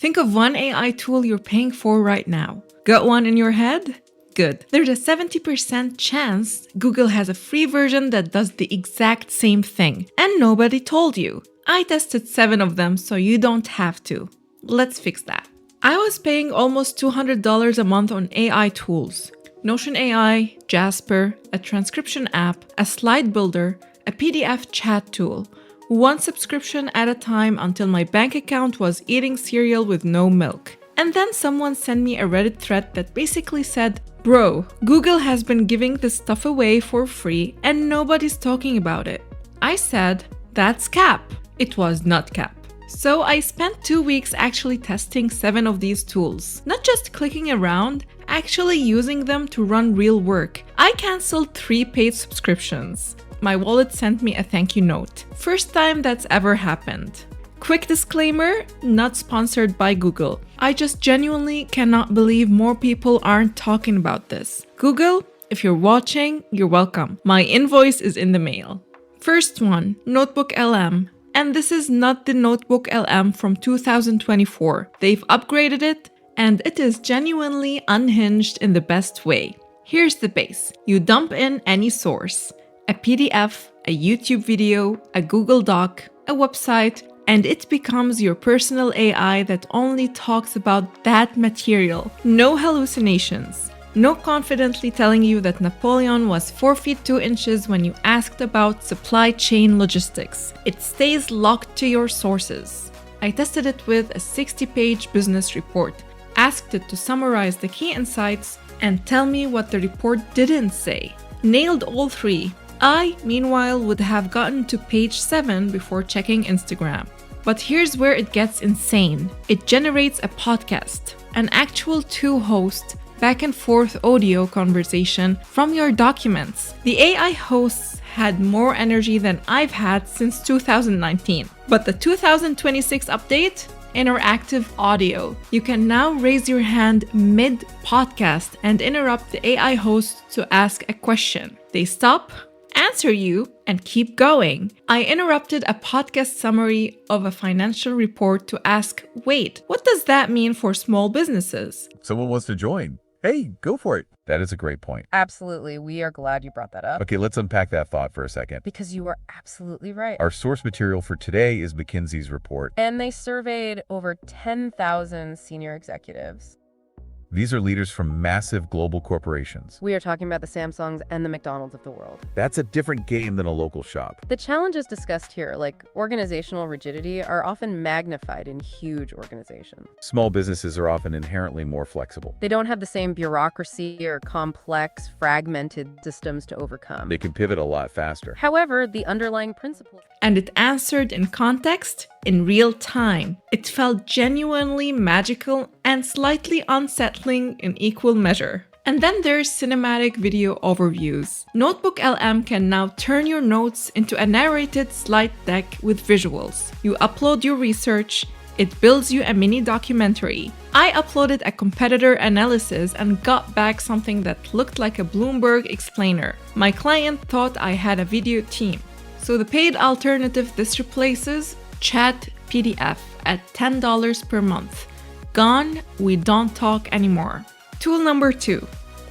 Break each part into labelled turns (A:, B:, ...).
A: Think of one AI tool you're paying for right now. Got one in your head? Good. There's a 70% chance Google has a free version that does the exact same thing, and nobody told you. I tested 7 of them, so you don't have to. Let's fix that. I was paying almost $200 a month on AI tools. Notion AI, Jasper, a transcription app, a slide builder, a PDF chat tool. One subscription at a time until my bank account was eating cereal with no milk. And then someone sent me a Reddit thread that basically said, "Bro, Google has been giving this stuff away for free and nobody's talking about it." I said, "That's cap." It was not cap. So I spent 2 weeks actually testing 7 of these tools. Not just clicking around, actually using them to run real work. I canceled 3 paid subscriptions. My wallet sent me a thank you note. First time that's ever happened. Quick disclaimer, not sponsored by Google. I just genuinely cannot believe more people aren't talking about this. Google, if you're watching, you're welcome. My invoice is in the mail. First one, NotebookLM. And this is not the NotebookLM from 2024. They've upgraded it, and it is genuinely unhinged in the best way. Here's the base. You dump in any source, a PDF, a YouTube video, a Google Doc, a website, and it becomes your personal AI that only talks about that material. No hallucinations. No confidently telling you that Napoleon was 4 feet 2 inches when you asked about supply chain logistics. It stays locked to your sources. I tested it with a 60-page business report, asked it to summarize the key insights and tell me what the report didn't say. Nailed all 3. I, meanwhile, would have gotten to page 7 before checking Instagram. But here's where it gets insane. It generates a podcast, an actual 2-host, back and forth audio conversation from your documents. The AI hosts had more energy than I've had since 2019. But the 2026 update? Interactive audio. You can now raise your hand mid-podcast and interrupt the AI host to ask a question. They stop, answer you, and keep going. I interrupted a podcast summary of a financial report to ask, wait, what does that mean for small businesses?
B: Someone wants to join. Hey, go for it. That is a great point.
C: Absolutely. We are glad you brought that up.
B: Okay, let's unpack that thought for a second.
C: Because you are absolutely right.
B: Our source material for today is McKinsey's report.
C: And they surveyed over 10,000 senior executives.
B: These are leaders from massive global corporations.
C: We are talking about the Samsungs and the McDonald's of the world.
B: That's a different game than a local shop.
C: The challenges discussed here, like organizational rigidity, are often magnified in huge organizations.
B: Small businesses are often inherently more flexible.
C: They don't have the same bureaucracy or complex, fragmented systems to overcome.
B: They can pivot a lot faster.
C: However, the underlying principle...
A: And it answered in context, in real time. It felt genuinely magical and slightly unsettling in equal measure. And then there's cinematic video overviews. NotebookLM can now turn your notes into a narrated slide deck with visuals. You upload your research, it builds you a mini documentary. I uploaded a competitor analysis and got back something that looked like a Bloomberg explainer. My client thought I had a video team. So the paid alternative this replaces, Chat PDF at $10 per month. Gone, we don't talk anymore. Tool number 2.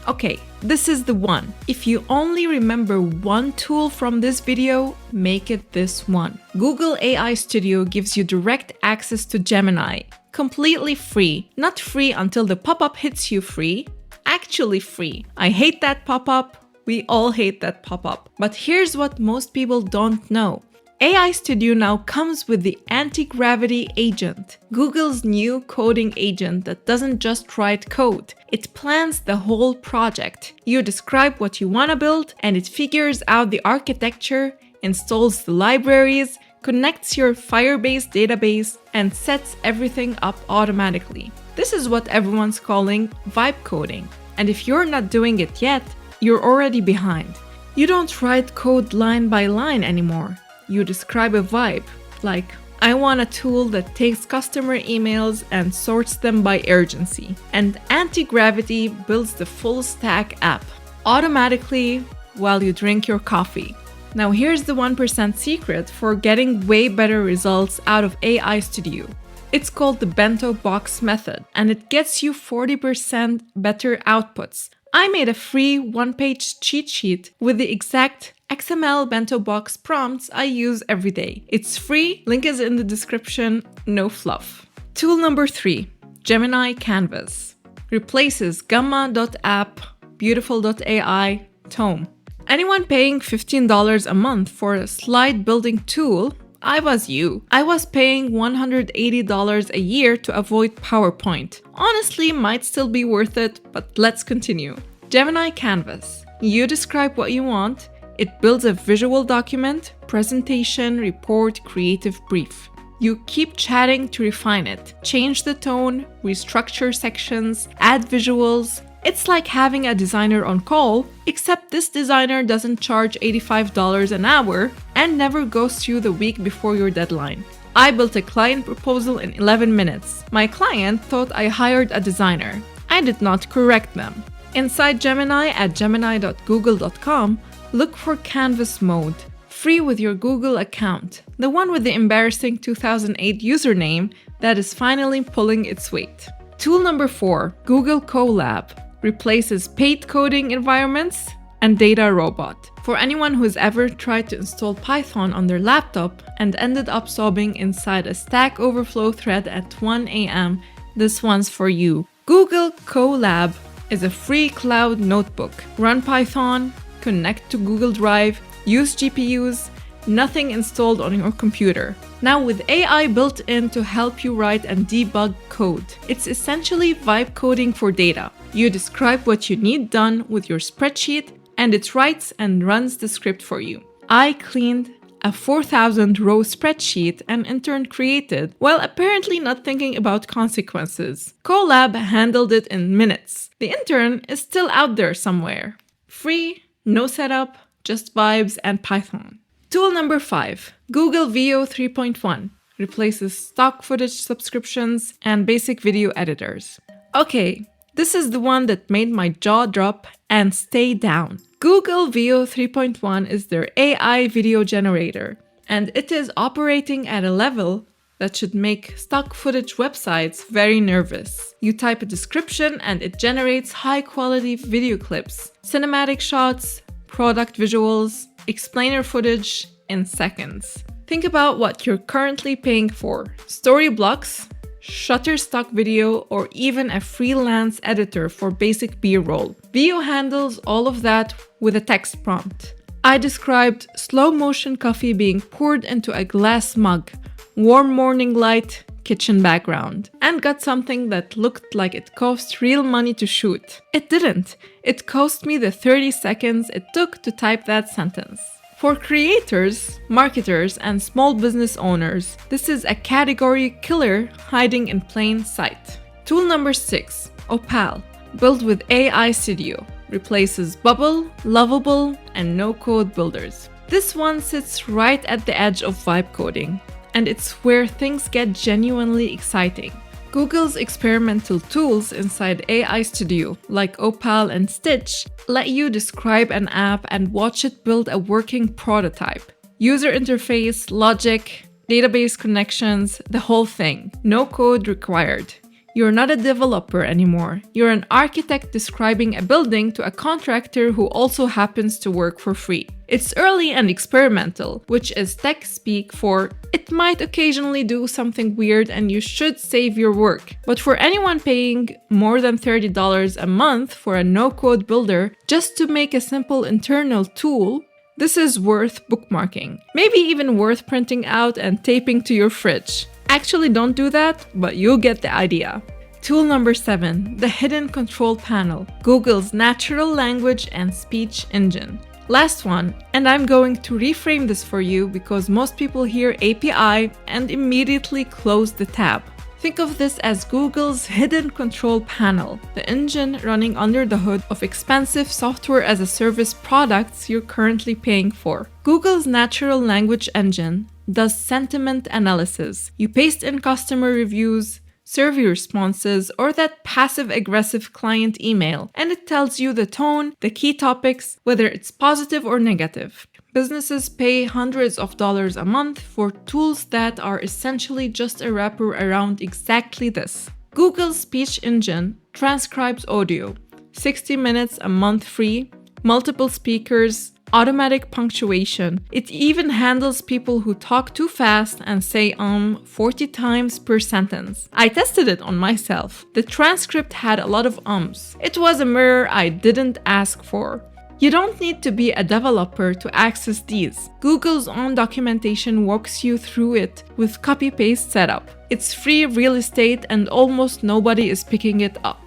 A: Okay, this is the one. If you only remember one tool from this video, make it this one. Google AI Studio gives you direct access to Gemini. Completely free. Not free until the pop-up hits you free. Actually free. I hate that pop-up. We all hate that pop-up. But here's what most people don't know. AI Studio now comes with the anti-gravity agent, Google's new coding agent that doesn't just write code. It plans the whole project. You describe what you want to build, and it figures out the architecture, installs the libraries, connects your Firebase database, and sets everything up automatically. This is what everyone's calling vibe coding. And if you're not doing it yet, you're already behind. You don't write code line by line anymore. You describe a vibe, like, I want a tool that takes customer emails and sorts them by urgency. And Anti-Gravity builds the full stack app automatically while you drink your coffee. Now here's the 1% secret for getting way better results out of AI Studio. It's called the bento box method, and it gets you 40% better outputs. I made a free one-page cheat sheet with the exact XML bento box prompts I use every day. It's free, link is in the description, no fluff. Tool number 3, Gemini Canvas. Replaces Gamma.app, Beautiful.ai, Tome. Anyone paying $15 a month for a slide building tool, I was you. I was paying $180 a year to avoid PowerPoint. Honestly, might still be worth it, but let's continue. Gemini Canvas. You describe what you want. It builds a visual document, presentation, report, creative brief. You keep chatting to refine it. Change the tone, restructure sections, add visuals. It's like having a designer on call, except this designer doesn't charge $85 an hour and never ghosts you the week before your deadline. I built a client proposal in 11 minutes. My client thought I hired a designer. I did not correct them. Inside Gemini at gemini.google.com, look for Canvas mode. Free with your Google account, the one with the embarrassing 2008 username that is finally pulling its weight. Tool number 4, Google Colab. Replaces paid coding environments and Data Robot. For anyone who's ever tried to install Python on their laptop and ended up sobbing inside a Stack Overflow thread at 1 a.m., this one's for you. Google Colab is a free cloud notebook. Run Python, connect to Google Drive, use GPUs, nothing installed on your computer. Now with AI built in to help you write and debug code, it's essentially vibe coding for data. You describe what you need done with your spreadsheet and it writes and runs the script for you. I cleaned a 4,000 row spreadsheet an intern created while apparently not thinking about consequences. Colab handled it in minutes. The intern is still out there somewhere. Free, no setup, just vibes and Python. Tool number 5, Google Veo 3.1. Replaces stock footage subscriptions and basic video editors. Okay, this is the one that made my jaw drop and stay down. Google Veo 3.1 is their AI video generator, and it is operating at a level that should make stock footage websites very nervous. You type a description and it generates high-quality video clips, cinematic shots, product visuals, explainer footage in seconds. Think about what you're currently paying for: story blocks, Shutterstock Video, or even a freelance editor for basic B-roll. Veo handles all of that with a text prompt. I described slow motion coffee being poured into a glass mug, warm morning light, kitchen background, and got something that looked like it cost real money to shoot. It didn't. It cost me the 30 seconds it took to type that sentence. For creators, marketers, and small business owners, this is a category killer hiding in plain sight. Tool number 6, Opal. Built with AI Studio. Replaces Bubble, Lovable, and no-code builders. This one sits right at the edge of vibe coding, and it's where things get genuinely exciting. Google's experimental tools inside AI Studio, like Opal and Stitch, let you describe an app and watch it build a working prototype. User interface, logic, database connections, the whole thing. No code required. You're not a developer anymore. You're an architect describing a building to a contractor who also happens to work for free. It's early and experimental, which is tech speak for it might occasionally do something weird and you should save your work. But for anyone paying more than $30 a month for a no-code builder just to make a simple internal tool, this is worth bookmarking. Maybe even worth printing out and taping to your fridge. Actually, don't do that, but you'll get the idea. Tool number 7, the Hidden Control Panel, Google's natural language and speech engine. Last one, and I'm going to reframe this for you because most people hear API and immediately close the tab. Think of this as Google's hidden control panel, the engine running under the hood of expensive software as a service products you're currently paying for. Google's natural language engine does sentiment analysis. You paste in customer reviews, survey responses, or that passive-aggressive client email, and it tells you the tone, the key topics, whether it's positive or negative. Businesses pay hundreds of dollars a month for tools that are essentially just a wrapper around exactly this. Google's speech engine transcribes audio, 60 minutes a month free, multiple speakers, automatic punctuation. It even handles people who talk too fast and say 40 times per sentence. I tested it on myself. The transcript had a lot of ums. It was a mirror I didn't ask for. You don't need to be a developer to access these. Google's own documentation walks you through it with copy-paste setup. It's free real estate and almost nobody is picking it up.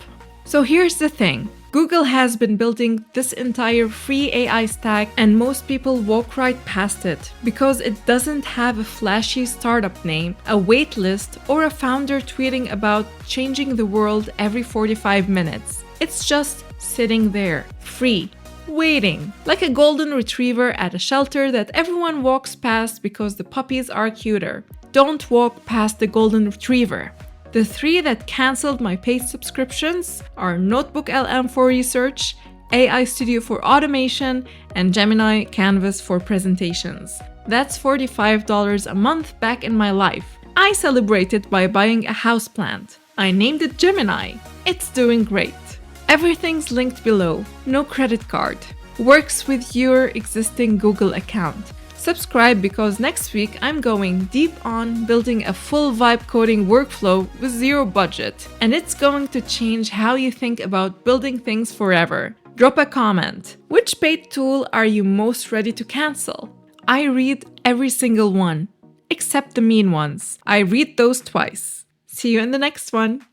A: So here's the thing. Google has been building this entire free AI stack and most people walk right past it because it doesn't have a flashy startup name, a waitlist, or a founder tweeting about changing the world every 45 minutes. It's just sitting there, free. Waiting, like a golden retriever at a shelter that everyone walks past because the puppies are cuter. Don't walk past the golden retriever. The 3 that cancelled my paid subscriptions are NotebookLM for research, AI Studio for automation, and Gemini Canvas for presentations. That's $45 a month back in my life. I celebrated by buying a houseplant. I named it Gemini. It's doing great. Everything's linked below, no credit card. Works with your existing Google account. Subscribe because next week I'm going deep on building a full vibe coding workflow with zero budget. And it's going to change how you think about building things forever. Drop a comment. Which paid tool are you most ready to cancel? I read every single one, except the mean ones. I read those twice. See you in the next one.